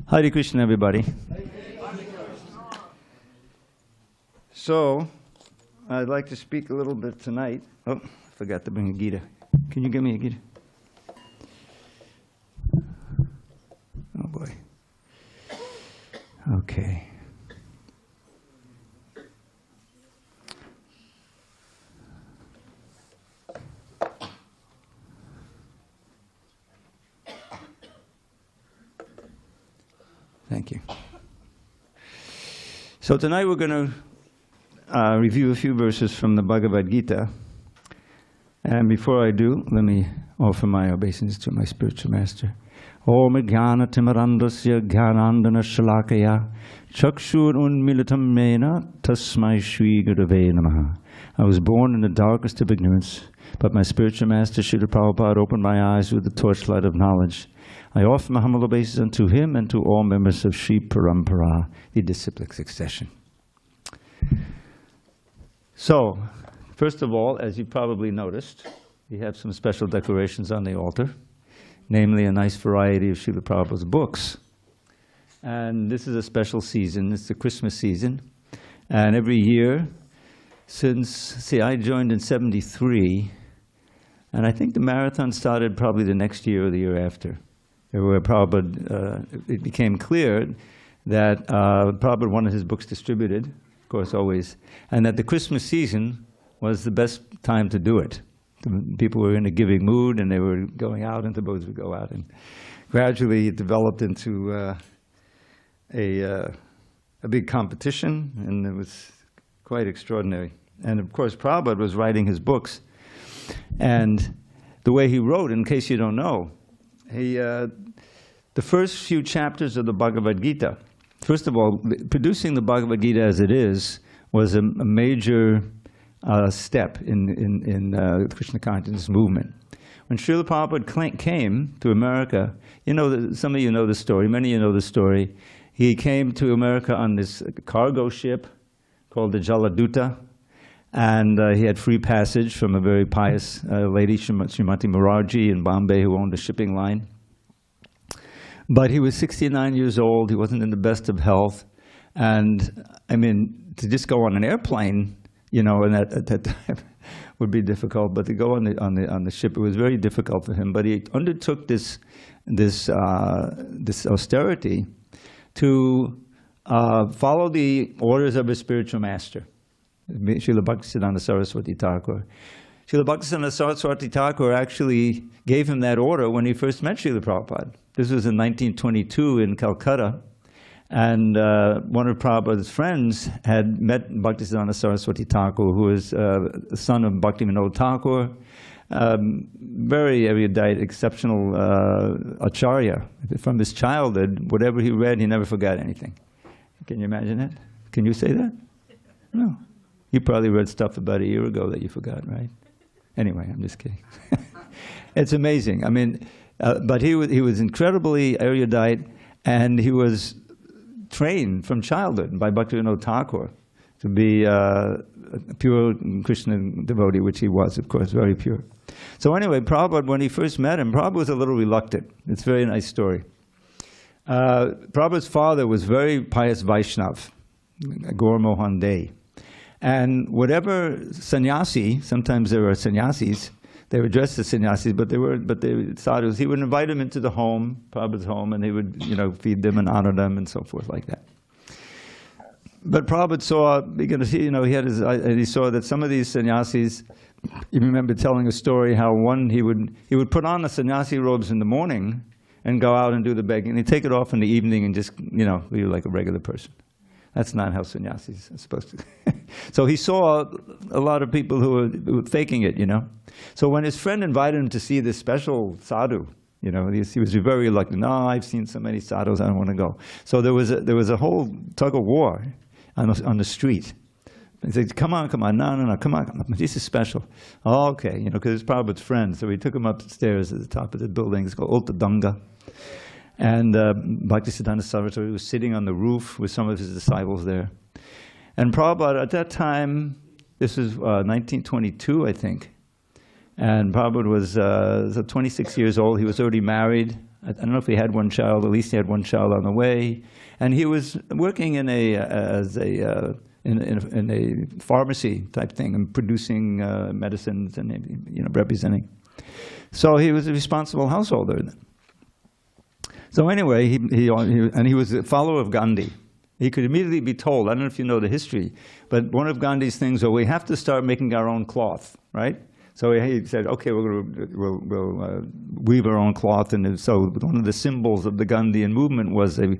Hare Krishna, everybody. So, I'd like to speak a little bit tonight. Oh, I forgot to bring a Gita. Can you give me a Gita? Oh boy. Okay. Thank you. So tonight we're going to review a few verses from the Bhagavad Gita. And before I do, let me offer my obeisance to my spiritual master. Om Jnana Timarandasya Jnanandana Shalakaya Chakshur Unmilitam Mena Tasmai Shri Gurave Namaha. I was born in the darkest of ignorance, but my spiritual master Srila Prabhupada opened my eyes with the torchlight of knowledge. I offer my humble obeisance unto him and to all members of Sri Parampara, the disciplic succession. So, first of all, as you probably noticed, we have some special decorations on the altar, namely a nice variety of Srila Prabhupada's books. And this is a special season. It's the Christmas season. And every year, I joined in '73, and I think the marathon started probably the next year or the year after. It became clear that Prabhupada wanted his books distributed, of course, always, and that the Christmas season was the best time to do it. The people were in a giving mood, and they were going out, and the boats would go out. And gradually it developed into a big competition, and it was quite extraordinary. And of course, Prabhupada was writing his books, and the way he wrote, in case you don't know, the first few chapters of the Bhagavad Gita, first of all, producing the Bhagavad Gita as it is was a major step in Krishna consciousness movement. When Srila Prabhupada came to America, some of you know the story, many of you know the story. He came to America on this cargo ship called the Jaladuta, and he had free passage from a very pious lady, Srimati Morarji in Bombay, who owned a shipping line. But he was 69 years old, he wasn't in the best of health, and I mean, to just go on an airplane, and at that time would be difficult, but to go on the ship, it was very difficult for him. But he undertook this austerity to follow the orders of his spiritual master, Srila Bhaktisiddhanta Saraswati Thakur. Srila Bhaktisiddhanta Saraswati Thakur actually gave him that order when he first met Srila Prabhupada. This was in 1922 in Calcutta, and one of Prabhupada's friends had met Bhaktisiddhanta Saraswati Thakur, who was the son of Bhaktivinoda Thakur, very erudite, exceptional acharya. From his childhood, whatever he read, he never forgot anything. Can you imagine that? Can you say that? No. You probably read stuff about a year ago that you forgot, right? Anyway, I'm just kidding. It's amazing. I mean, but he was incredibly erudite, and he was trained from childhood by Bhaktivinoda Thakur to be a pure Krishna devotee, which he was, of course, very pure. So anyway, Prabhupada, when he first met him, Prabhupada was a little reluctant. It's a very nice story. Prabhupada's father was very pious Vaishnav, Gaur Mohan Dey. And whatever sannyasi, sometimes there were sannyasis, they were dressed as sannyasis, but they were sadhus. He would invite them into the home, Prabhupada's home, and he would, feed them and honor them and so forth like that. But Prabhupada saw, he saw that some of these sannyasis, you remember telling a story how one, he would put on the sannyasi robes in the morning and go out and do the begging, and he'd take it off in the evening and just, be like a regular person. That's not how sannyasis are supposed to. So he saw a lot of people who were faking it, So when his friend invited him to see this special sadhu, he was very reluctant. No, I've seen so many sadhus, I don't want to go. So there was a whole tug of war on the street. He said, come on, no, come on, this is special. Oh, okay, because it's Prabhupada's friend. So we took him upstairs at the top of the building. It's called Ultadanga. And Bhaktisiddhanta Saraswati was sitting on the roof with some of his disciples there. And Prabhupada, at that time, this was 1922, I think, and Prabhupada was 26 years old. He was already married. I don't know if he had one child, at least he had one child on the way. And he was working in a pharmacy type thing and producing medicines and representing. So he was a responsible householder. So anyway, he was a follower of Gandhi. He could immediately be told, I don't know if you know the history, but one of Gandhi's things was we have to start making our own cloth, right? So he said, okay, we'll weave our own cloth. And so one of the symbols of the Gandhian movement was a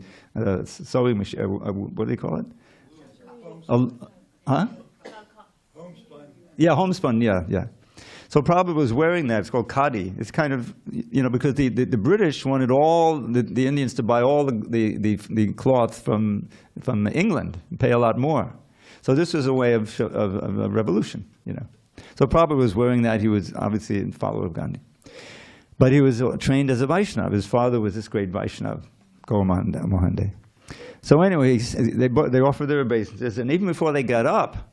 sewing machine, what do they call it? Huh? Homespun. Yeah, homespun, yeah. So Prabhupada was wearing that. It's called khadi. It's kind of, because the British wanted all the Indians to buy all the cloth from England, pay a lot more. So this was a way of a revolution, So Prabhupada was wearing that. He was obviously a follower of Gandhi. But he was trained as a Vaishnava. His father was this great Vaishnava, Gaura Mohande. So anyway, they offered their obeisances, and even before they got up,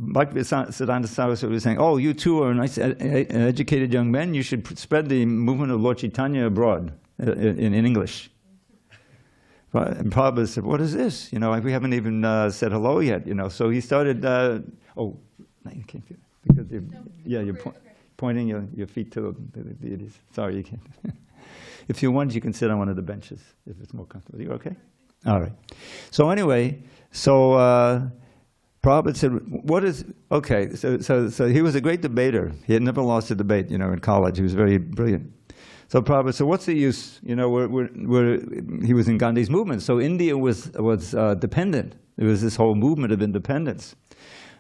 Bhaktisiddhanta Saraswati was saying, oh, you two are nice, educated young men, you should spread the movement of Lord Chaitanya abroad in English. And Prabhupada said, what is this? We haven't even said hello yet, So he started, no, you can't do that. Because you're pointing your feet to the deities. Sorry, you can't. If you want, you can sit on one of the benches, if it's more comfortable. You okay? All right. So anyway, Prabhupada said, what is, okay, so he was a great debater. He had never lost a debate, in college. He was very brilliant. So Prabhupada said, what's the use? He was in Gandhi's movement. So India was dependent. There was this whole movement of independence.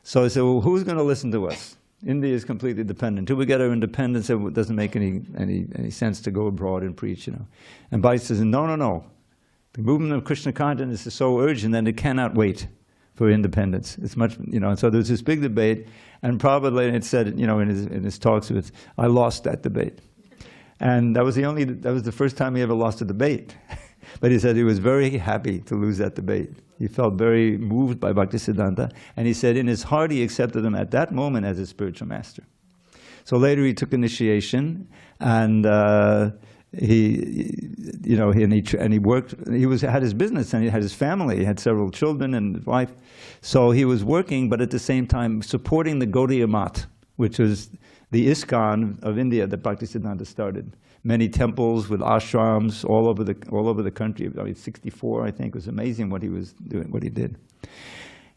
So he said, well, who's going to listen to us? India is completely dependent. Until we get our independence, it doesn't make any sense to go abroad and preach, And Bhatta says, no. The movement of Krishna consciousness is so urgent that it cannot wait for independence. It's much, and so there was this big debate, and Prabhupada later said, in his talks, I lost that debate. And that was the first time he ever lost a debate. But he said he was very happy to lose that debate. He felt very moved by Bhaktisiddhanta, and he said in his heart he accepted him at that moment as his spiritual master. So later he took initiation, and he worked. He had his business, and he had his family. He had several children and his wife. So he was working, but at the same time supporting the Gaudiya Math, which was the ISKCON of India that Bhaktisiddhanta started. Many temples with ashrams all over the country. 64, I think. It was amazing what he was doing, what he did.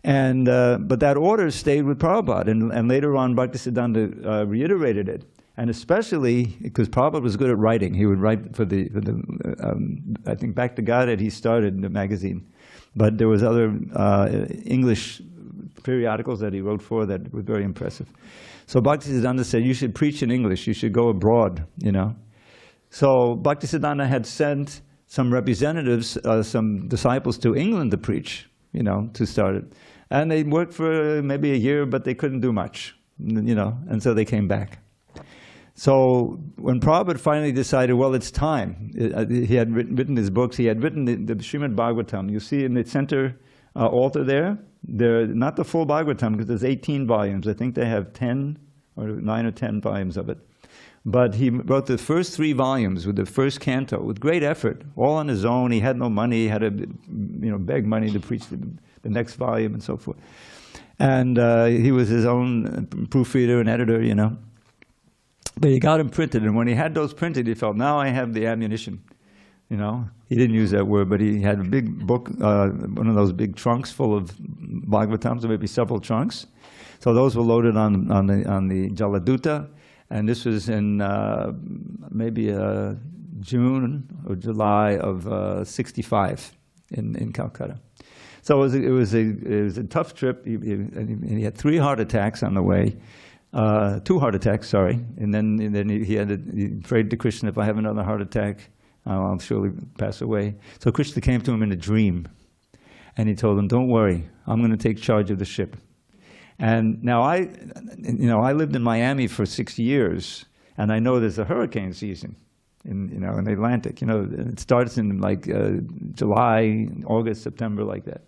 And but that order stayed with Prabhupada, and later on Bhaktisiddhanta reiterated it. And especially because Prabhupada was good at writing. He would write for I think Back to Godhead he started in the magazine. But there was other English periodicals that he wrote for that were very impressive. So Bhaktisiddhanta said, you should preach in English, you should go abroad, So Bhaktisiddhanta had sent some representatives, some disciples to England to preach, to start it. And they worked for maybe a year, but they couldn't do much, and so they came back. So when Prabhupada finally decided, well, it's time, he had written his books, he had written the Srimad Bhagavatam. You see in the center altar there, not the full Bhagavatam, because there's 18 volumes. I think they have 9 or 10 volumes of it. But he wrote the first 3 volumes with the first canto with great effort, all on his own. He had no money. He had to beg money to preach the next volume and so forth. And he was his own proofreader and editor, But he got them printed, and when he had those printed, he felt, now I have the ammunition. He didn't use that word, but he had a big book, one of those big trunks full of Bhagavatams, or maybe several trunks. So those were loaded on the Jaladuta, and this was in maybe June or July of '65 in Calcutta. So it was a tough trip. He had 3 heart attacks on the way. 2 heart attacks, sorry, and then he prayed to Krishna, if I have another heart attack, I'll surely pass away. So Krishna came to him in a dream, and he told him, don't worry, I'm going to take charge of the ship. And now I lived in Miami for 6 years, and I know there's a hurricane season in the Atlantic. It starts in like July, August, September, like that.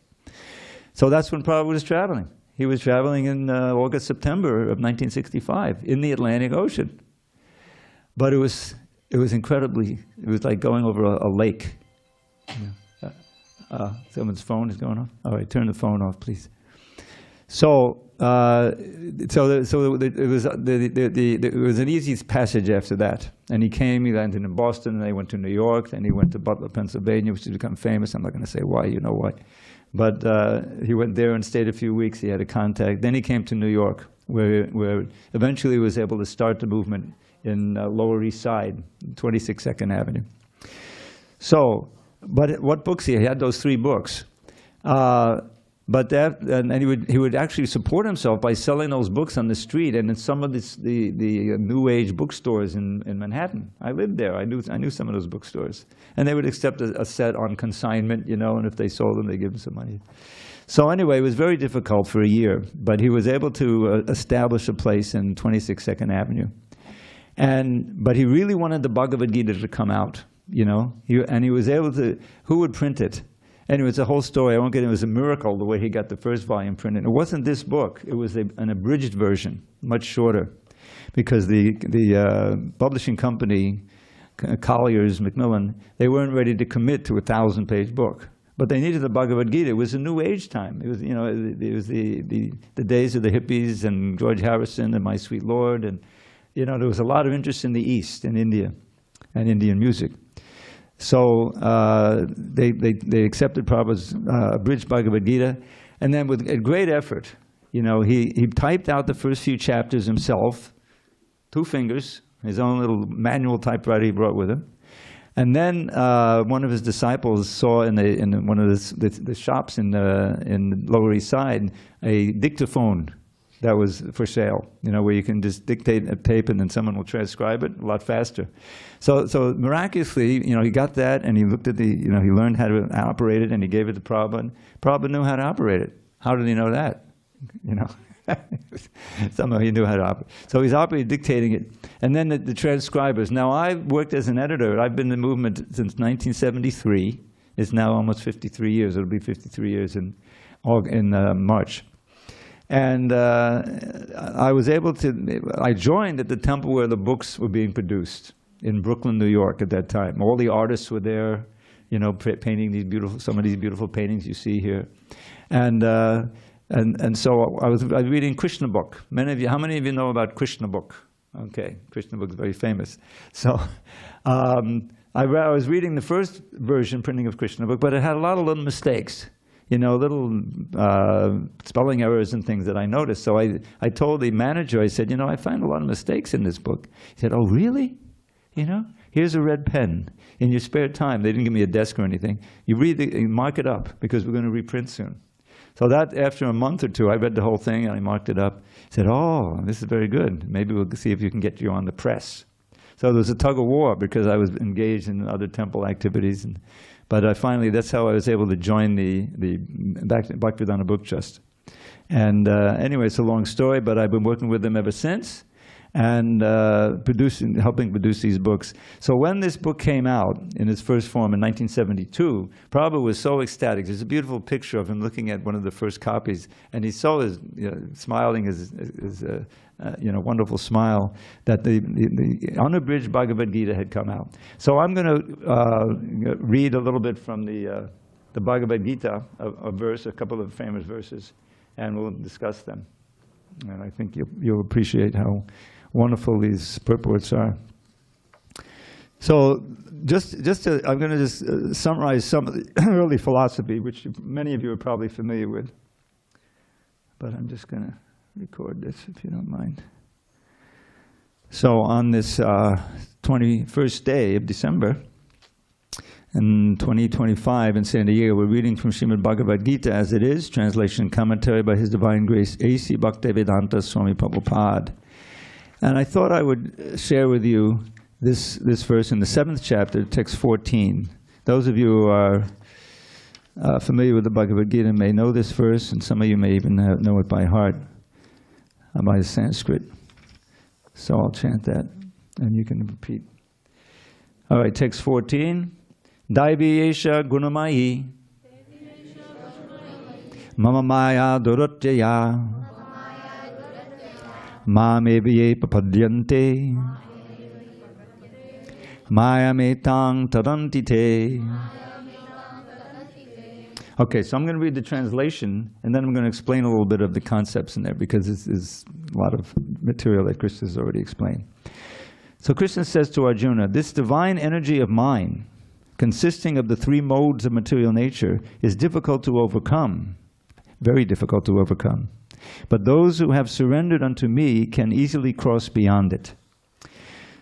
So that's when Prabhupada was traveling. He was traveling in August, September of 1965 in the Atlantic Ocean. But it was It was incredibly, it was like going over a lake. Someone's phone is going off? All right, turn the phone off, please. So, it was an easy passage after that. And he landed in Boston, and they went to New York, then he went to Butler, Pennsylvania, which has become famous. I'm not going to say why, you know why. But he went there and stayed a few weeks. He had a contact. Then he came to New York, where eventually he was able to start the movement in Lower East Side, 26 2nd Avenue. So, but what books he had? Those 3 books. But that, and he would actually support himself by selling those books on the street and in some of the New Age bookstores in Manhattan. I lived there. I knew some of those bookstores, and they would accept a set on consignment, you know, and if they sold them, they give him some money. So anyway, it was very difficult for a year, but he was able to establish a place in 26 2nd Avenue, but he really wanted the Bhagavad Gita to come out, you know, and he was able to. Who would print it? Anyway, it's a whole story. I won't get into it. It was a miracle the way he got the first volume printed. It wasn't this book. It was an abridged version, much shorter, because the publishing company, Collier's, Macmillan, they weren't ready to commit to a 1,000-page book. But they needed the Bhagavad Gita. It was a New Age time. It was, you know, it was the days of the hippies and George Harrison and My Sweet Lord, and you know, there was a lot of interest in the East, in India, and Indian music. So they accepted Prabhupada's abridged Bhagavad Gita, and then with a great effort, you know, he typed out the first few chapters himself, 2 fingers, his own little manual typewriter he brought with him. And then one of his disciples saw in one of the shops in Lower East Side a dictaphone that was for sale, you know, where you can just dictate a tape and then someone will transcribe it a lot faster. So miraculously, you know, he got that and he looked at he learned how to operate it and he gave it to Prabhupada. Prabhupada knew how to operate it. How did he know that? You know, somehow he knew how to operate. So he's dictating it. And then the transcribers. Now I've worked as an editor. I've been in the movement since 1973. It's now almost 53 years. It'll be 53 years in March. And I joined at the temple where the books were being produced in Brooklyn, New York at that time. All the artists were there, you know, painting some of these beautiful paintings you see here. And so I was reading Krishna book. How many of you know about Krishna book? Okay, Krishna book is very famous. So I was reading the first version printing of Krishna book, but it had a lot of little mistakes. You know, little spelling errors and things that I noticed. So I told the manager, I said, you know, I find a lot of mistakes in this book. He said, oh, really? You know, here's a red pen. In your spare time, they didn't give me a desk or anything. You mark it up because we're going to reprint soon. So that, after a month or 2, I read the whole thing and I marked it up. He said, oh, this is very good. Maybe we'll see if you can get you on the press. So there was a tug of war because I was engaged in other temple activities. But that's how I was able to join the Bhaktivedanta Book Trust. And anyway, it's a long story, but I've been working with them ever since and helping produce these books. So when this book came out in its first form in 1972, Prabhupada was so ecstatic. There's a beautiful picture of him looking at one of the first copies, and he saw his smiling his wonderful smile that the unabridged Bhagavad Gita had come out. So I'm going to read a little bit from the Bhagavad Gita, a couple of famous verses, and we'll discuss them. And I think you'll appreciate how wonderful these purports are. So I'm going to just summarize some of the early philosophy, which many of you are probably familiar with. But I'm just going to record this, if you don't mind. So on this 21st day of December in 2025 in San Diego, we're reading from Srimad Bhagavad Gita as it is, translation and commentary by His Divine Grace A.C. Bhaktivedanta Swami Prabhupada. And I thought I would share with you this verse in the 7th chapter, text 14. Those of you who are familiar with the Bhagavad Gita may know this verse, and some of you may even know it by heart, by Sanskrit. So I'll chant that, and you can repeat. All right, text 14. Daivi Esha Gunamayi Mama Maya Duratjaya Mameviye Papadyante Mayametang tarantite. Okay, so I'm going to read the translation, and then I'm going to explain a little bit of the concepts in there, because this is a lot of material that Krishna has already explained. So Krishna says to Arjuna, this divine energy of mine, consisting of the three modes of material nature, is difficult to overcome, very difficult to overcome. But those who have surrendered unto me can easily cross beyond it.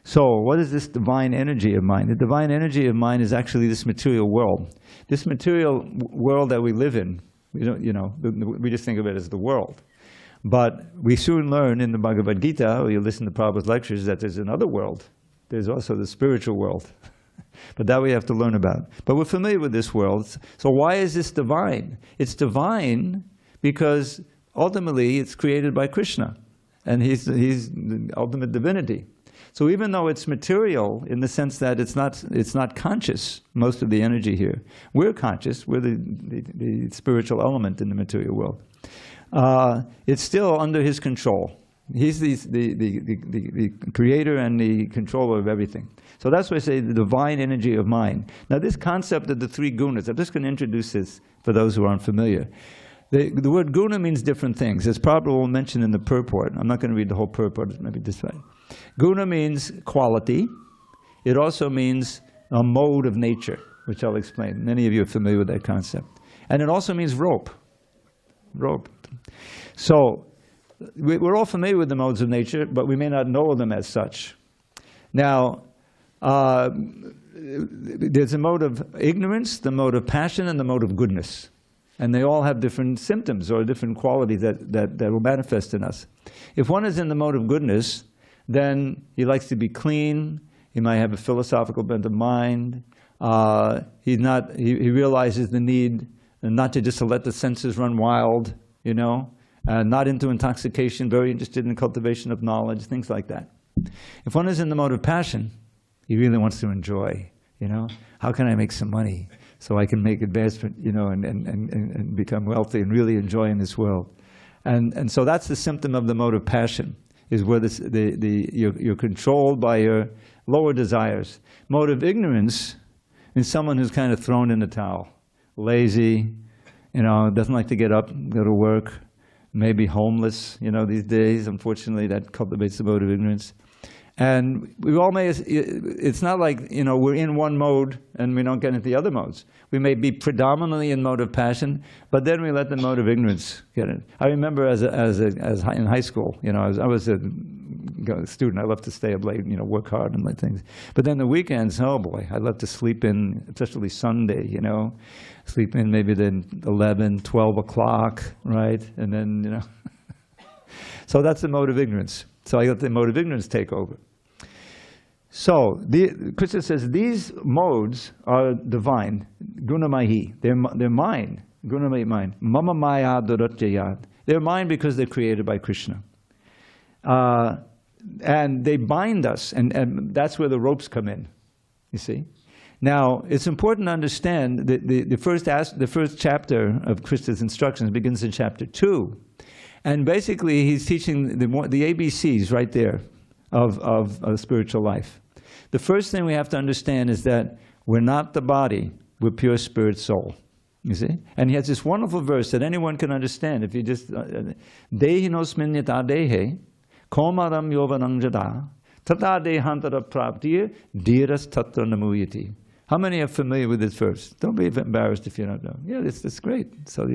So, what is this divine energy of mine? The divine energy of mine is actually this material world. This material world that we live in, we just think of it as the world. But we soon learn in the Bhagavad Gita, or you listen to Prabhupada's lectures, that there's another world. There's also the spiritual world. But that we have to learn about. But we're familiar with this world. So why is this divine? It's divine because ultimately it's created by Krishna. And he's the ultimate divinity. So even though it's material in the sense that it's not conscious, most of the energy here, we're conscious, we're the spiritual element in the material world. It's still under his control. He's the creator and the controller of everything. So that's why I say the divine energy of mind. Now this concept of the three gunas, I'm just going to introduce this for those who aren't familiar. The word guna means different things. As Prabhupada will mention in the purport. I'm not going to read the whole purport, maybe this way. Guna means quality. It also means a mode of nature, which I'll explain. Many of you are familiar with that concept. And it also means rope. Rope. So we're all familiar with the modes of nature, but we may not know them as such. Now, there's a mode of ignorance, the mode of passion, and the mode of goodness. And they all have different symptoms or different qualities that will manifest in us. If one is in the mode of goodness, then he likes to be clean, he might have a philosophical bent of mind, he realizes the need not to just let the senses run wild, not into intoxication, very interested in cultivation of knowledge, things like that. If one is in the mode of passion, he really wants to enjoy, how can I make some money so I can make advancement, and become wealthy and really enjoy in this world. And so that's the symptom of the mode of passion, is where you're controlled by your lower desires. Mode of ignorance is someone who's kind of thrown in the towel, lazy, doesn't like to get up, go to work, maybe homeless, these days. Unfortunately, that cultivates the mode of ignorance. And we all may, it's not like, we're in one mode and we don't get into the other modes. We may be predominantly in mode of passion, but then we let the mode of ignorance get in. I remember as in high school, I was a student. I loved to stay up late, work hard and like things. But then the weekends, oh boy, I loved to sleep in, especially Sunday, sleep in maybe then 11, 12 o'clock, right? And then, so that's the mode of ignorance. So I let the mode of ignorance take over. So Krishna says these modes are divine, gunamahi. They're mine, gunamahi mine. Mama maya duratjayad. They're mine because they're created by Krishna. And they bind us, and that's where the ropes come in, you see. Now, it's important to understand that the first chapter of Krishna's instructions begins in chapter 2. And basically, he's teaching the ABCs right there of spiritual life. The first thing we have to understand is that we're not the body, we're pure spirit soul. You see? And he has this wonderful verse that anyone can understand. If you just, Dehinosmin yata dehe, komaram yovanangjada, tata dehantara praptiya, dhiras tatra namuyati. How many are familiar with this verse? Don't be embarrassed if you don't know. Yeah, it's great. So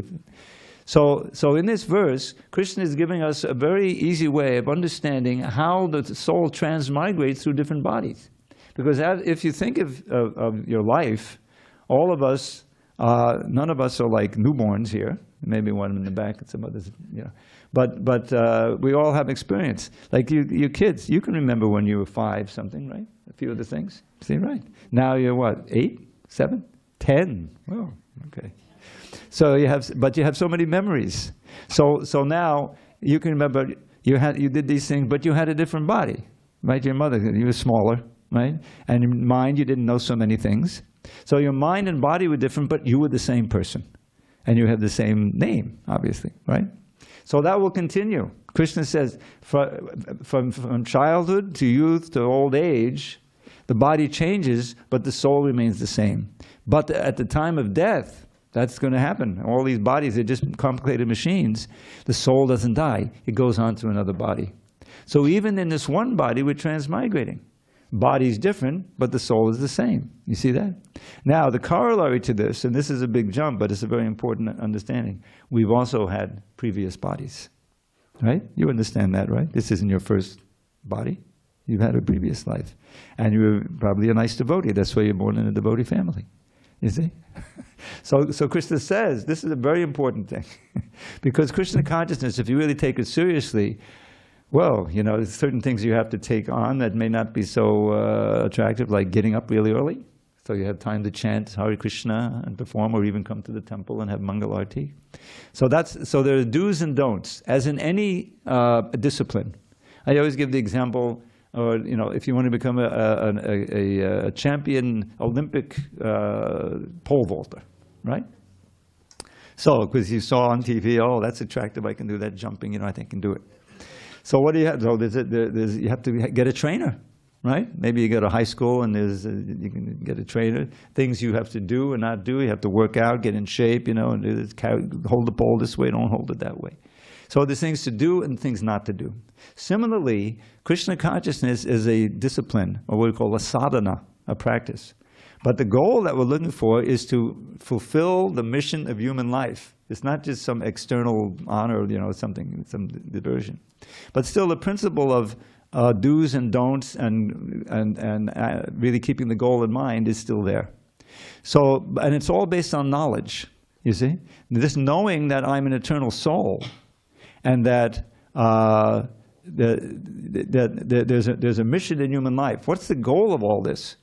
in this verse, Krishna is giving us a very easy way of understanding how the soul transmigrates through different bodies. Because if you think of your life, all of us, none of us are like newborns here. Maybe one in the back and some others, But we all have experience. Like you kids, you can remember when you were 5 something, right? A few of the things. See, right? Now you're what, 8, 7, 10? Oh, okay. So you have so many memories. So now you can remember you did these things, but you had a different body, right? Your mother, you were smaller, right? And in mind, you didn't know so many things. So your mind and body were different, but you were the same person, and you have the same name, obviously, right? So that will continue. Krishna says, from childhood to youth to old age, The body changes, but the soul remains the same. But at the time of death, that's going to happen. All these bodies are just complicated machines. The soul doesn't die. It goes on to another body. So even in this one body, we're transmigrating. Body's different, but the soul is the same. You see that? Now, the corollary to this, and this is a big jump, but it's a very important understanding. We've also had previous bodies, right? You understand that, right? This isn't your first body. You've had a previous life. And you were probably a nice devotee. That's why you're born in a devotee family. You see? So Krishna says, this is a very important thing. Because Krishna consciousness, if you really take it seriously, well, you know, there's certain things you have to take on that may not be so attractive, like getting up really early. So you have time to chant Hare Krishna and perform, or even come to the temple and have Mangalarti. So there are do's and don'ts, as in any discipline. I always give the example, or you know, if you want to become a champion Olympic pole vaulter, right? So, because you saw on TV, oh, that's attractive, I can do that jumping, you know, I think I can do it. So what do you have? So you have to get a trainer, right? Maybe you go to high school and you can get a trainer. Things you have to do and not do. You have to work out, get in shape, you know, and hold the pole this way, don't hold it that way. So there's things to do and things not to do. Similarly, Krishna consciousness is a discipline, or what we call a sadhana, a practice. But the goal that we're looking for is to fulfill the mission of human life. It's not just some external honor, you know, some diversion. But still the principle of do's and don'ts and really keeping the goal in mind is still there. So, and it's all based on knowledge, you see? This knowing that I'm an eternal soul and that there's a mission in human life. What's the goal of all this?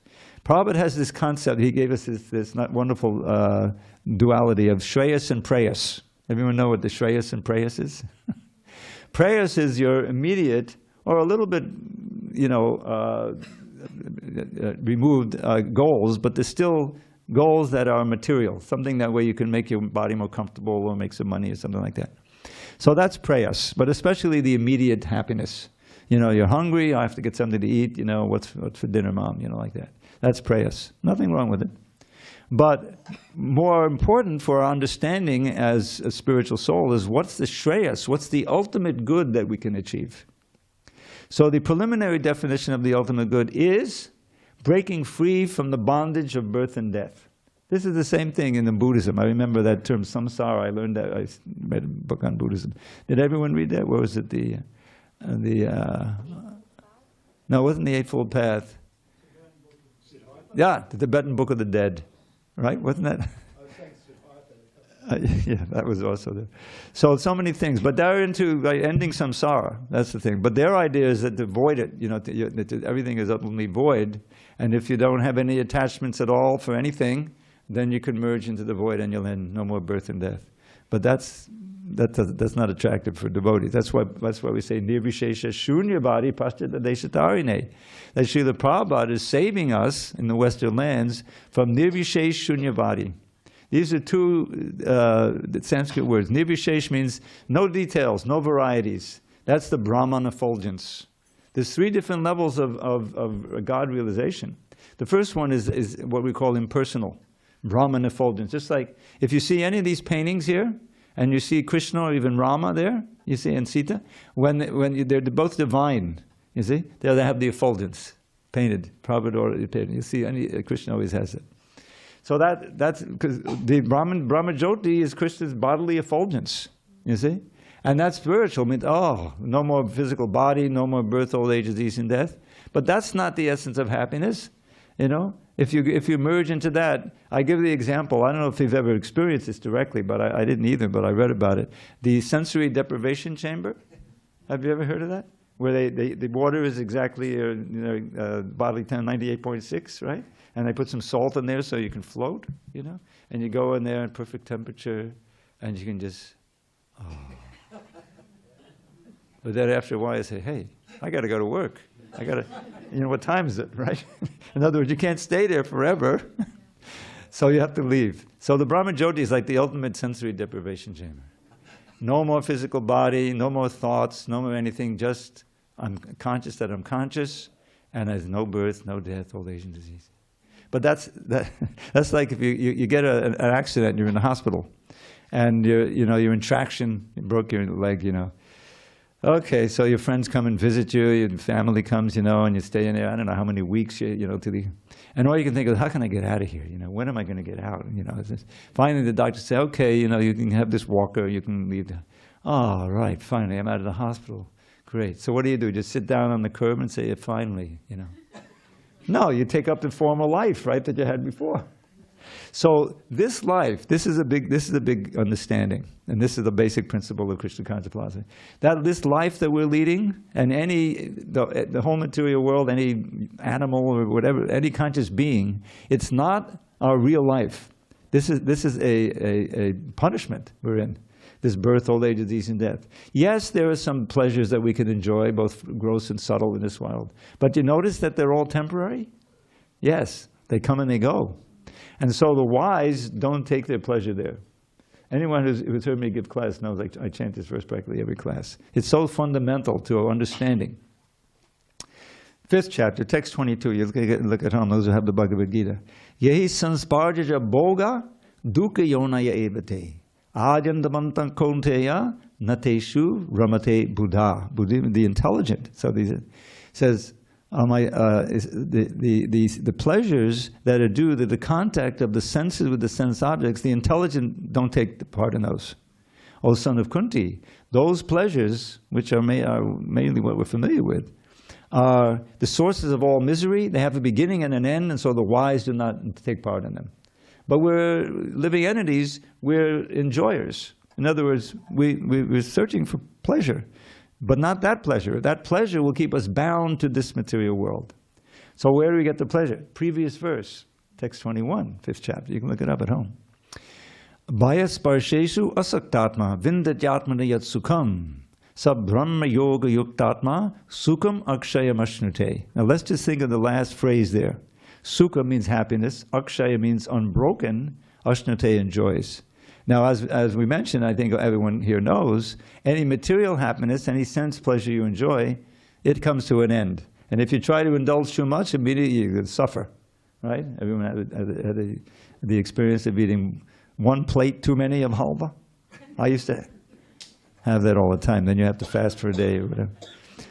Prabhupada has this concept. He gave us this wonderful duality of Shreyas and Preyas. Everyone know what the Shreyas and Preyas is? Preyas is your immediate, or a little bit, you know, removed goals, but there's still goals that are material, something that way you can make your body more comfortable or make some money or something like that. So that's Preyas, but especially the immediate happiness. You know, you're hungry, I have to get something to eat, you know, what's for dinner, Mom, you know, like that. That's Preyas. Nothing wrong with it. But more important for our understanding as a spiritual soul is what's the Shreyas, what's the ultimate good that we can achieve. So the preliminary definition of the ultimate good is breaking free from the bondage of birth and death. This is the same thing in the Buddhism. I remember that term samsara. I learned that. I read a book on Buddhism. Did everyone read that? Where was it? No, it wasn't the Eightfold Path. Yeah, the Tibetan Book of the Dead, right? Wasn't that? Yeah, that was also there. So many things, but they're into ending samsara. That's the thing. But their idea is that to void it, you know, that everything is ultimately void, and if you don't have any attachments at all for anything, then you can merge into the void and you'll end no more birth and death. But that's not attractive for devotees. That's why we say nirvishesha shunyavadi paschata deshatarine. That Srila Prabhupada is saving us in the Western lands from nirvishesh shunyavadi. These are two Sanskrit words. Nirvishesh means no details, no varieties. That's the Brahman effulgence. There's three different levels of God realization. The first one is what we call impersonal, Brahman effulgence. Just like if you see any of these paintings here, and you see Krishna or even Rama there, you see, and Sita, they're both divine, you see? They have the effulgence painted, Prabhupada already painted. You see, Krishna always has it. So that's because the Brahma Jyoti is Krishna's bodily effulgence, you see? And that's spiritual. I mean, oh, no more physical body, no more birth, old age, disease, and death. But that's not the essence of happiness, you know? If you merge into that, I give the example, I don't know if you've ever experienced this directly, but I didn't either, but I read about it. The sensory deprivation chamber, have you ever heard of that? Where the water is exactly bodily 98.6, right? And they put some salt in there so you can float, you know? And you go in there at perfect temperature, and you can just, oh. But then after a while you say, hey, I got to go to work. I got to, you know, what time is it, right? In other words, you can't stay there forever, so you have to leave. So the Brahma Jyoti is like the ultimate sensory deprivation chamber. No more physical body, no more thoughts, no more anything, just I'm conscious that I'm conscious, And there's no birth, no death, old age and disease. But that's like if you get an accident and you're in the hospital and you're in traction, you broke your leg, Okay, so your friends come and visit you, your family comes, and you stay in there, I don't know how many weeks, and all you can think of, how can I get out of here? When am I going to get out? Finally the doctor says, okay, you can have this walker, you can leave. Oh, right, finally, I'm out of the hospital. Great. So what do? Just sit down on the curb and say, finally, No, you take up the former life, right, that you had before. So this life, this is a big understanding, and this is the basic principle of Krishna conscious philosophy. That this life that we're leading, and the whole material world, any animal or whatever, any conscious being, it's not our real life. This is a punishment we're in. This birth, old age, disease, and death. Yes, there are some pleasures that we can enjoy, both gross and subtle in this world. But you notice that they're all temporary? Yes, they come and they go. And so the wise don't take their pleasure there. Anyone who's heard me give class knows I chant this verse practically every class. It's so fundamental to our understanding. 5th chapter, text 22. You look at home, those who have the Bhagavad Gita. Yehi sansparjaja boga dukkha yonaya evate. Ajandamantam konteya nateshu ramate buddha. The intelligent. So it says, the pleasures that are due to the contact of the senses with the sense objects, the intelligent don't take part in those. O son of Kunti, those pleasures, which are mainly what we're familiar with, are the sources of all misery. They have a beginning and an end, and so the wise do not take part in them. But we're living entities, we're enjoyers. In other words, we're searching for pleasure, but not that pleasure. That pleasure will keep us bound to this material world. So where do we get the pleasure? Previous verse, text 21, 5th chapter. You can look it up at home. Bhaya sparshesu asaktatma vindatyatmana yat sukham sab brahma yoga yuktatma sukham akshayam ashnute. Now let's just think of the last phrase there. Sukha means happiness, akshaya means unbroken, ashnate enjoys. Now, as we mentioned, I think everyone here knows, any material happiness, any sense pleasure you enjoy, it comes to an end. And if you try to indulge too much, immediately you suffer, right? Everyone had the experience of eating one plate too many of halva. I used to have that all the time. Then you have to fast for a day or whatever.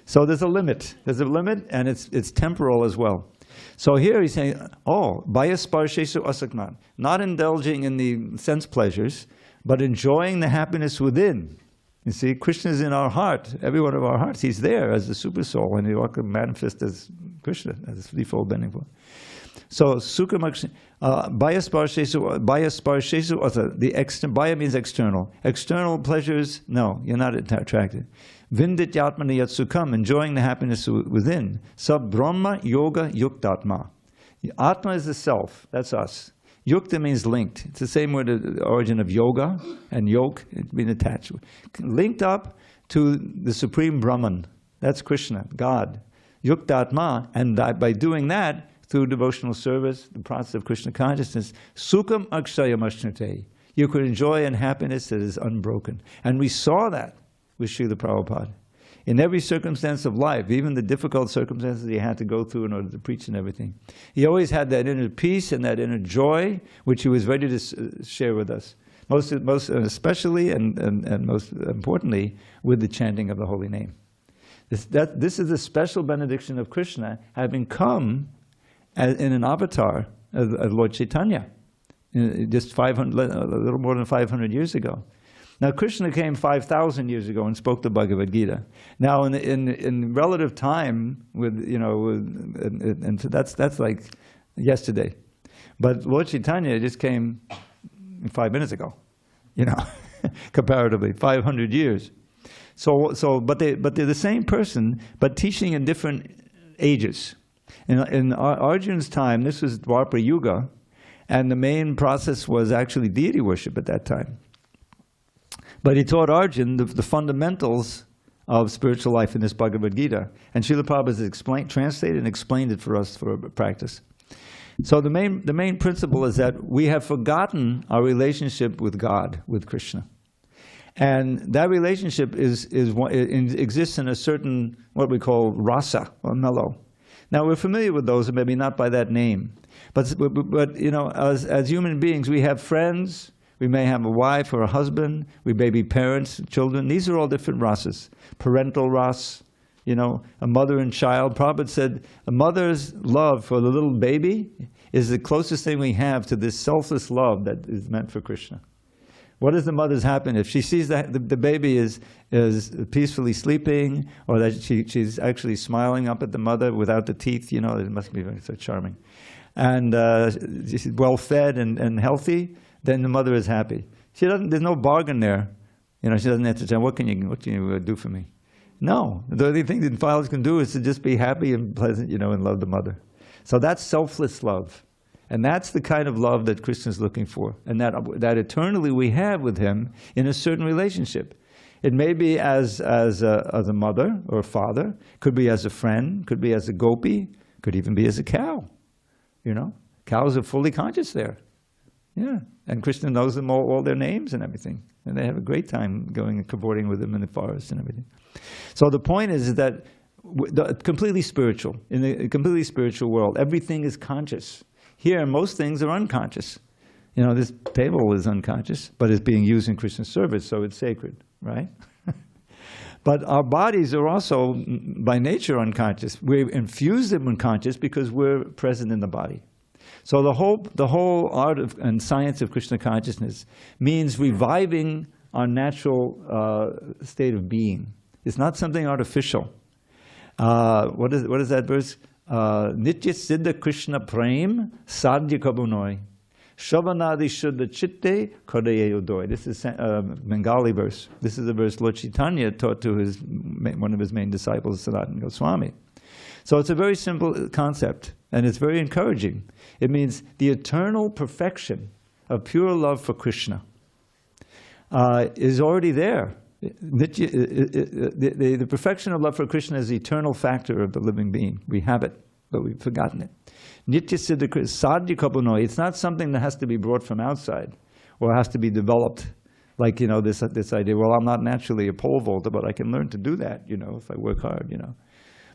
So there's a limit. There's a limit, and it's temporal as well. So here he's saying, bhaya sparshesu asakman, not indulging in the sense pleasures, but enjoying the happiness within. You see, Krishna is in our heart, every one of our hearts. He's there as the super soul, and he ought to manifest as Krishna, as a threefold bending form. So sukha bhaya sparshesu asa. Bhaya means external. External pleasures, no, you're not attracted. Vindityatmana yat sukham, enjoying the happiness within. Sab brahma yoga yuktatma. Atma is the self, that's us. Yukta means linked. It's the same word, the origin of yoga and yoke, it's been attached. Linked up to the Supreme Brahman, that's Krishna, God. Yuktatma, and by doing that, through devotional service, the process of Krishna consciousness, sukham akshayam ashnate. You could enjoy a happiness that is unbroken. And we saw that with Srila Prabhupada. In every circumstance of life, even the difficult circumstances he had to go through in order to preach and everything, he always had that inner peace and that inner joy, which he was ready to share with us. Most especially and most importantly, with the chanting of the holy name. This is a special benediction of Krishna, having come in an avatar of Lord Chaitanya, just a little more than 500 years ago. Now, Krishna came 5,000 years ago and spoke the Bhagavad Gita. Now, in relative time, and that's like yesterday. But Lord Chaitanya just came 5 minutes ago, comparatively, 500 years. But they're the same person, but teaching in different ages. In Arjun's time, this was Dwapara Yuga, and the main process was actually deity worship at that time. But he taught Arjun the fundamentals of spiritual life in this Bhagavad Gita. And Srila Prabhupada has translated and explained it for us for practice. So the main principle is that we have forgotten our relationship with God, with Krishna. And that relationship exists in a certain, what we call rasa, or mellow. Now we're familiar with those, maybe not by that name. But you know, as human beings, we have friends, we may have a wife or a husband, we may be parents, children. These are all different rasas. Parental ras, you know, a mother and child. Prabhupada said a mother's love for the little baby is the closest thing we have to this selfless love that is meant for Krishna. What is the mother's happiness? If she sees that the baby is peacefully sleeping, or that she's actually smiling up at the mother without the teeth, you know, it must be so charming. And she's well fed and healthy, then the mother is happy. She doesn't. There's no bargain there. You know, she doesn't have to tell, what can you do for me? No, the only thing that fathers can do is to just be happy and pleasant, you know, and love the mother. So that's selfless love. And that's the kind of love that Krishna is looking for, and that eternally we have with him in a certain relationship. It may be as a mother or a father, could be as a friend, could be as a gopi, could even be as a cow. You know, cows are fully conscious there. Yeah, and Krishna knows them all their names and everything, and they have a great time going and cavorting with them in the forest and everything. So the point is that completely spiritual, in the completely spiritual world, everything is conscious. Here, most things are unconscious. You know, this table is unconscious, but it's being used in Krishna's service, so it's sacred, right? But our bodies are also, by nature, unconscious. We infuse them unconscious because we're present in the body. So the whole art and science of Krishna consciousness means reviving our natural state of being. It's not something artificial. What is that verse? Nitya Siddha Krishna Prem Sadhya Kabunoi Shavanadi Shuddha Chitte Kodaye Udoy. This is a Bengali verse. This is a verse Lord Chaitanya taught to one of his main disciples, Sanatana Goswami. So it's a very simple concept, and it's very encouraging. It means the eternal perfection of pure love for Krishna is already there. The perfection of love for Krishna is the eternal factor of the living being. We have it, but we've forgotten it. Nitya Siddha Sadhya Kabunoi. It's not something that has to be brought from outside or has to be developed. Like, you know, this idea, well, I'm not naturally a pole vaulter, but I can learn to do that, you know, if I work hard, you know.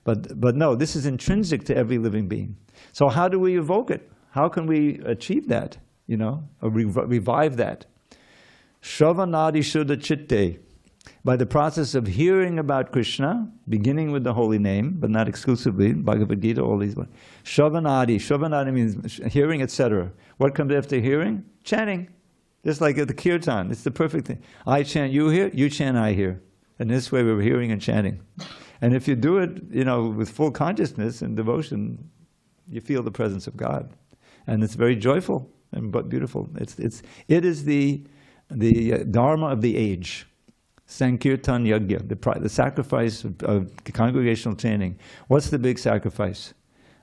But no, this is intrinsic to every living being. So how do we evoke it? How can we achieve that, you know, or revive that? Shravanadi Shuddha Chitte. By the process of hearing about Krishna, beginning with the holy name, but not exclusively, Bhagavad Gita, all these. Shravanadi means hearing, etc. What comes after hearing? Chanting. Just like at the kirtan. It's the perfect thing. I chant, you hear, you chant, I hear. And this way we're hearing and chanting. And if you do it, you know, with full consciousness and devotion, you feel the presence of God. And it's very joyful and but beautiful. It is the dharma of the age. Sankirtan Yajna, the sacrifice of congregational chanting. What's the big sacrifice?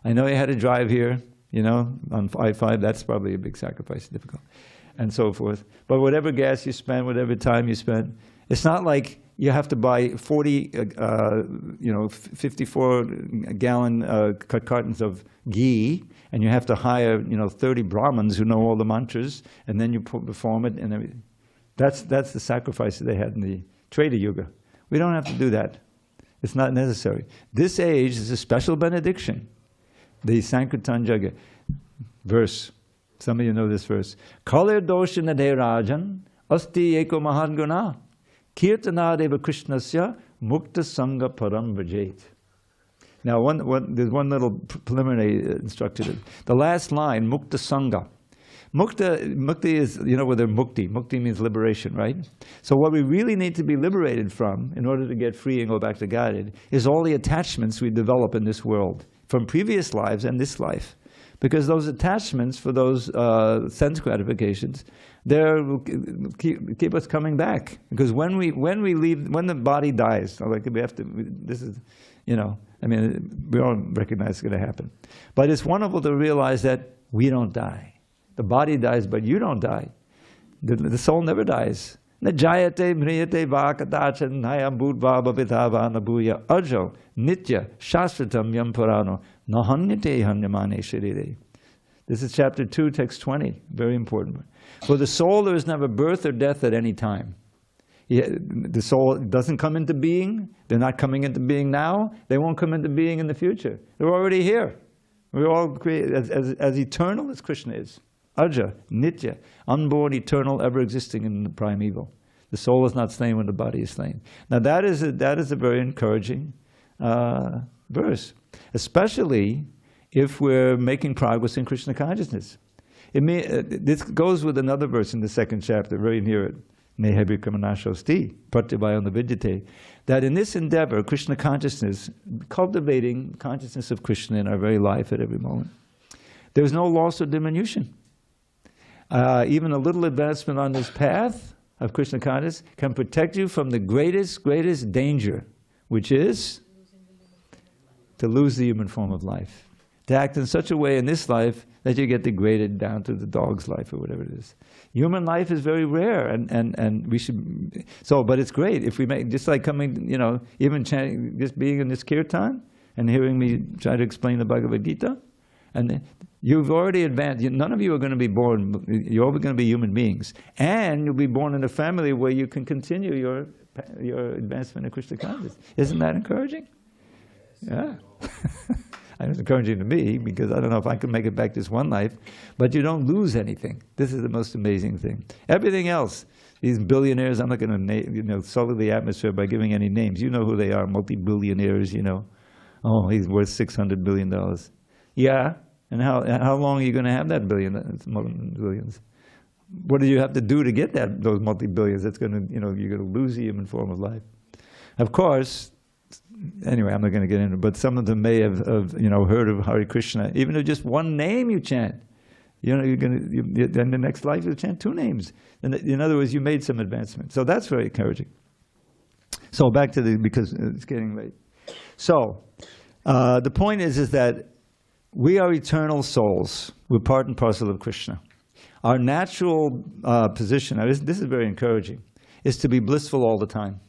I know you had to drive here, you know, on I-5, that's probably a big sacrifice, difficult, and so forth. But whatever gas you spend, whatever time you spend, it's not like you have to buy 40, 54-gallon cartons of ghee, and you have to hire, you know, 30 Brahmins who know all the mantras, and then you perform it and everything. That's the sacrifice that they had in the Treta Yuga. We don't have to do that. It's not necessary. This age is a special benediction. The Sankirtan Jaga verse. Some of you know this verse. Kalir doshana de rajan asti eko mahan guna kirtana deva krishnasya mukta sangha param vajet. Now, there's one little preliminary instruction. The last line, mukta sangha. Mukti is, you know, whether mukti. Mukti means liberation, right? So what we really need to be liberated from in order to get free and go back to Godhead is all the attachments we develop in this world from previous lives and this life. Because those attachments for those sense gratifications, they keep us coming back. Because when we leave, when the body dies, like we have to, this is, you know, I mean, we all recognize it's going to happen. But it's wonderful to realize that we don't die. The body dies, but you don't die. The soul never dies. Najayate mriyate vakadachan nayam budva bhavitava nabuya ajo nitya shastratam yam purano nahanyate hanyamane shirire. This is chapter 2, text 20. Very important. For the soul, there is never birth or death at any time. The soul doesn't come into being. They're not coming into being now. They won't come into being in the future. They're already here. We're all created as eternal as Krishna is. Aja, Nitya, unborn, eternal, ever existing in the primeval. The soul is not slain when the body is slain. Now that is a very encouraging verse, especially if we're making progress in Krishna consciousness. This goes with another verse in the second chapter, very near it. Nehebi Kamanashosti, Pratyabhayana Vidyate, that in this endeavor, Krishna consciousness, cultivating consciousness of Krishna in our very life at every moment, there's no loss or diminution. Even a little advancement on this path of Krishna consciousness can protect you from the greatest danger, which is to lose the human form of life. To act in such a way in this life that you get degraded down to the dog's life or whatever it is. Human life is very rare, and we should, but it's great if we make, just like coming, even chanting, just being in this kirtan and hearing me try to explain the Bhagavad Gita, and you've already advanced. None of you are going to be born, you're all going to be human beings, and you'll be born in a family where you can continue your advancement in Krishna consciousness. Isn't that encouraging? Yeah. It's encouraging to me, because I don't know if I can make it back this one life, but you don't lose anything. This is the most amazing thing. Everything else, these billionaires, I'm not going to sully the atmosphere by giving any names. You know who they are, multi-billionaires, Oh, he's worth $600 billion. Yeah, and how long are you going to have that billions? What do you have to do to get those multi-billions? That's going to, you're going to lose the human form of life. Of course, anyway, I'm not going to get into it, but some of them may have heard of Hare Krishna. Even if just one name you chant, then the next life you'll chant 2 names. And in other words, you made some advancement. So that's very encouraging. So back to because it's getting late. So the point is that we are eternal souls. We're part and parcel of Krishna. Our natural position, this is very encouraging, is to be blissful all the time.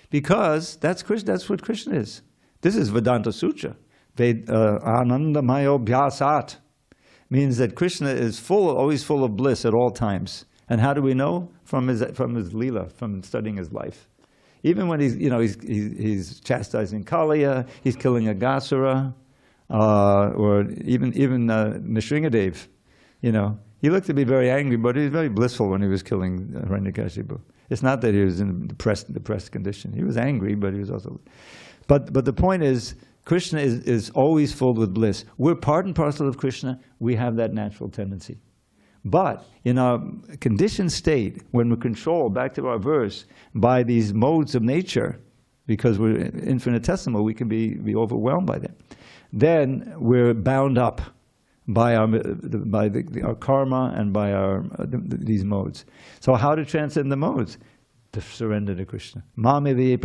Because that's what Krishna is. This is Vedanta Sutra. Anandamayo Bhyasat means that Krishna is always full of bliss at all times. And how do we know? From his lila, from studying his life. Even when he's chastising Kaliya, he's killing Aghasura, or even Nrsingadev. He looked to be very angry, but he was very blissful when he was killing Hiranyakashipu. It's not that he was in a depressed condition. He was angry, but he was also... But the point is, Krishna is always filled with bliss. We're part and parcel of Krishna. We have that natural tendency. But in our conditioned state, when we're controlled, back to our verse, by these modes of nature, because we're infinitesimal, we can be overwhelmed by them. Then we're bound up by our karma and by these modes. So how to transcend the modes? To surrender to Krishna. You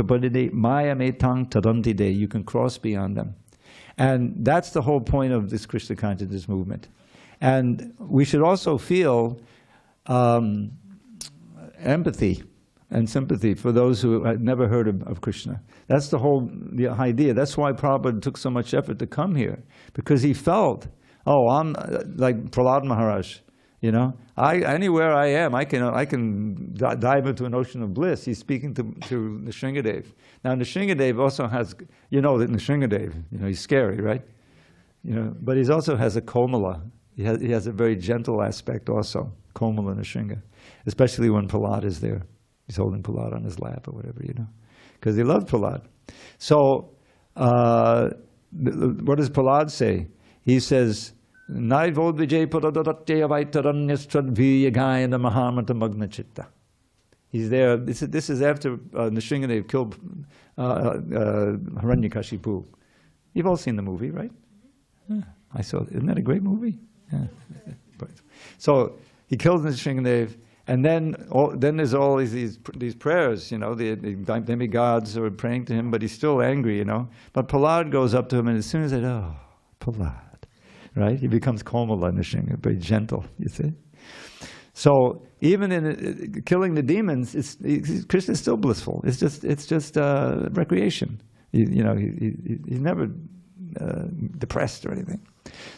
can cross beyond them. And that's the whole point of this Krishna consciousness movement. And we should also feel empathy and sympathy for those who had never heard of Krishna. That's the idea. That's why Prabhupada took so much effort to come here, because he felt, I'm like Prahlad Maharaj, anywhere I am, I can dive into an ocean of bliss. He's speaking to Nrsingadev. Now Nrsingadev also has, that Nrsingadev, he's scary, right? But he also has a Komala. He has a very gentle aspect also, Komala Nrsinga, especially when Prahlad is there. He's holding Prahlad on his lap or whatever, because he loved Prahlad. So what does Prahlad say? He says, He's there. This is after Nrsingadev killed Hiranyakashipu. You've all seen the movie, right? Yeah, I saw it. Isn't that a great movie? Yeah. So he kills Nrsingadev, and then there's all these prayers. The demigods are praying to him, but he's still angry. But Prahlad goes up to him, and as soon as Prahlad. Right? He becomes Komala Nrsinga, very gentle, you see. So even in killing the demons, Krishna is still blissful. It's just recreation. He's never depressed or anything.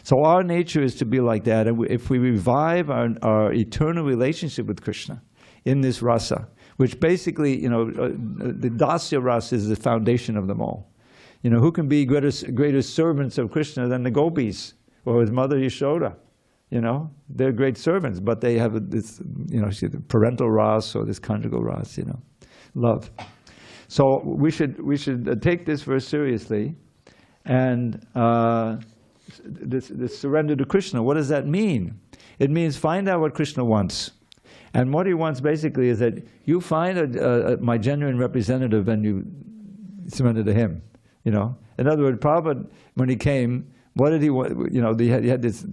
So our nature is to be like that. And if we revive our eternal relationship with Krishna in this rasa, which basically, the Dasya Rasa is the foundation of them all. Who can be greater servants of Krishna than the gopis or his mother Yashoda? They're great servants, but they have this, the parental rasa or this conjugal rasa, love. So we should take this verse seriously, and this surrender to Krishna. What does that mean? It means find out what Krishna wants. And what he wants basically is that you find my genuine representative and you surrender to him. In other words, Prabhupada, when he came, what did he want? He had this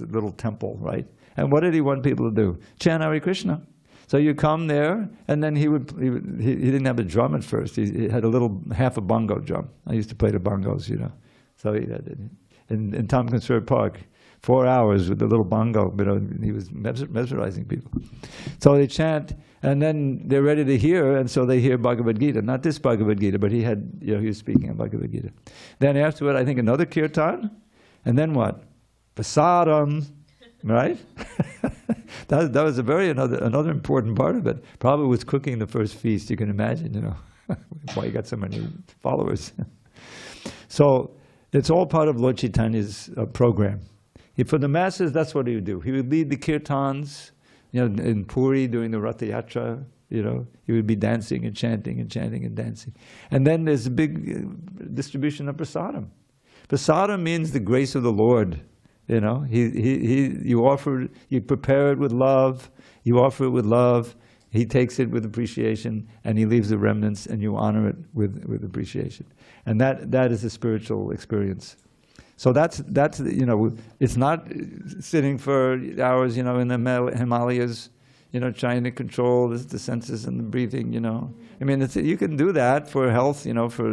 little temple, right? And what did he want people to do? Chant Hare Krishna. So you come there, and then he didn't have a drum at first. He had half a bongo drum. I used to play the bongos, So he had it in Tompkins Square Park. 4 hours with the little bongo, he was mesmerizing people. So they chant, and then they're ready to hear, and so they hear Bhagavad Gita. Not this Bhagavad Gita, but he was speaking of Bhagavad Gita. Then afterward, I think another kirtan, and then what? Prasadam, right? that was another important part of it. Prabhupada was cooking the first feast, you can imagine, why he got so many followers. So it's all part of Lord Chaitanya's program. For the masses, that's what he would do. He would lead the kirtans, in Puri during the Ratha Yatra, he would be dancing and chanting and chanting and dancing. And then there's a big distribution of prasadam. Prasadam means the grace of the Lord. You prepare it with love, you offer it with love, he takes it with appreciation, and he leaves the remnants, and you honor it with appreciation. And that is a spiritual experience. So that's it's not sitting for hours, in the Himalayas, trying to control the senses and the breathing, I mean, you can do that for health, for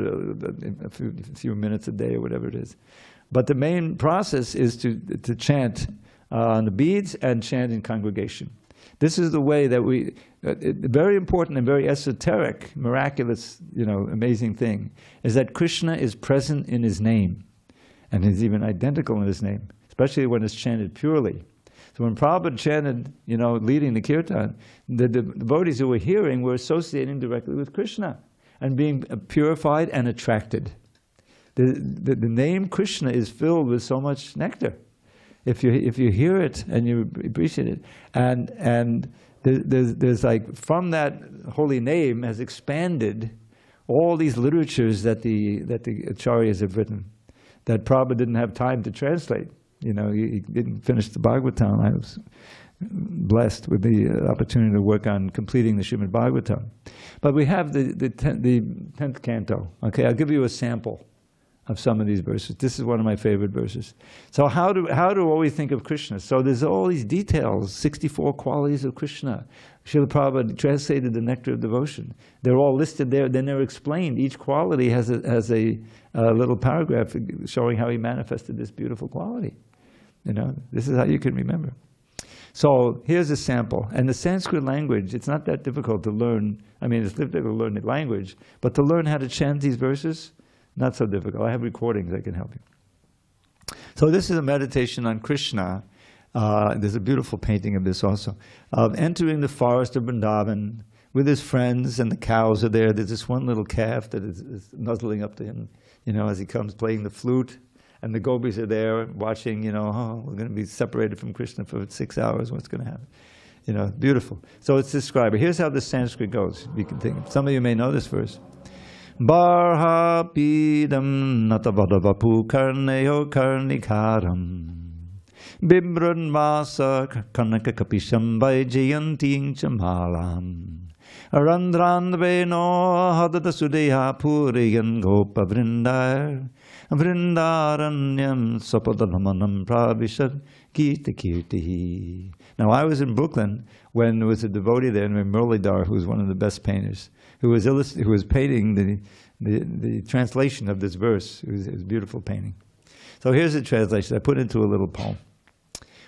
a few minutes a day or whatever it is. But the main process is to chant on the beads and chant in congregation. This is the way that very important and very esoteric, miraculous, amazing thing, is that Krishna is present in his name. And is even identical in his name, especially when it's chanted purely. So when Prabhupada chanted, leading the kirtan, the devotees who were hearing were associating directly with Krishna and being purified and attracted. The name Krishna is filled with so much nectar. If you hear it and you appreciate it, and there's like from that holy name has expanded all these literatures that the acharyas have written, that Prabhupada didn't have time to translate. He didn't finish the Bhagavatam. I was blessed with the opportunity to work on completing the Srimad Bhagavatam. But we have the 10th canto. Okay, I'll give you a sample of some of these verses. This is one of my favorite verses. So how do we think of Krishna? So there's all these details, 64 qualities of Krishna. Srila Prabhupada translated the Nectar of Devotion. They're all listed there, then they're explained. Each quality has a little paragraph showing how he manifested this beautiful quality. This is how you can remember. So here's a sample. And the Sanskrit language, it's not that difficult to learn. I mean, it's difficult to learn the language, but to learn how to chant these verses, not so difficult. I have recordings that can help you. So this is a meditation on Krishna. There's a beautiful painting of this also. Of entering the forest of Vrindavan with his friends, and the cows are there. There's this one little calf that is nuzzling up to him, as he comes playing the flute. And the gopis are there watching, we're going to be separated from Krishna for 6 hours. What's going to happen? Beautiful. So it's described. Here's how the Sanskrit goes. You can think. Some of you may know this verse. Barha pidam natavadavapu karneyo karnikaram bibran vasa karnaka kapisham vaijayanting chamalam arandranveno hadata sudeha puriyan gopa vrindar vrindaranyam sapadanamanam pravishat gita kirtihi. Now I was in Brooklyn when there was a devotee there named Muralidhar, who was one of the best painters, who was painting the translation of this verse. It was a beautiful painting. So here's the translation. I put it into a little poem.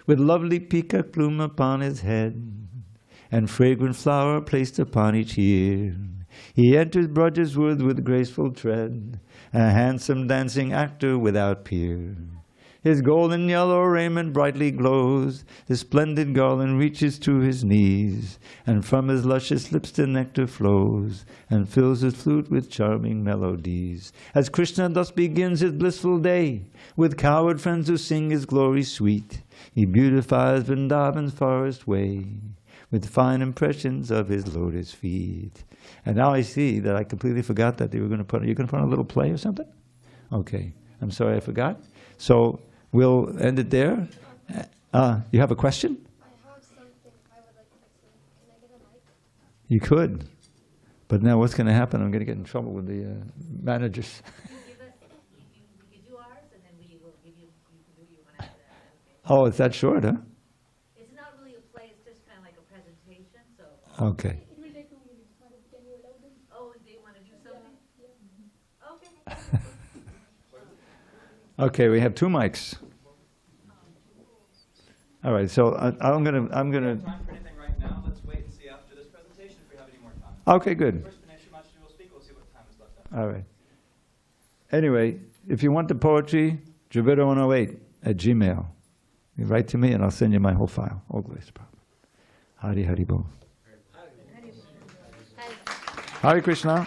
With lovely peacock plume upon his head, and fragrant flower placed upon each ear, he enters Braja's wood with graceful tread, a handsome dancing actor without peer. His golden yellow raiment brightly glows, his splendid garland reaches to his knees, and from his luscious lips the nectar flows, and fills his flute with charming melodies. As Krishna thus begins his blissful day, with cowherd friends who sing his glory sweet, he beautifies Vrindavan's forest way, with fine impressions of his lotus feet. And now I see that I completely forgot that they were going to put, you're going to put on a little play or something? Okay, I'm sorry I forgot. So we'll end it there. You have a question? I have something I would like to say. Can I get a mic? You could. But now what's going to happen? I'm going to get in trouble with the managers. You do ours, and then we will give you, you can do what you want after that. Oh, it's that short, huh? It's not really a play, it's just kind of like a presentation, so. Okay. It will take 2 minutes. Can you allow them? Oh, they want to do something? Okay. Okay, we have 2 mics. All right, so I'm gonna. Time for anything right now? Let's wait and see after this presentation if we have any more time. Okay, good. First, Ganesh Master will speak. We'll see what time is left after. All right. Anyway, if you want the poetry, Dravida108@gmail. You write to me, and I'll send you my whole file. All grace, Hari Hari Bo. Hare Krishna.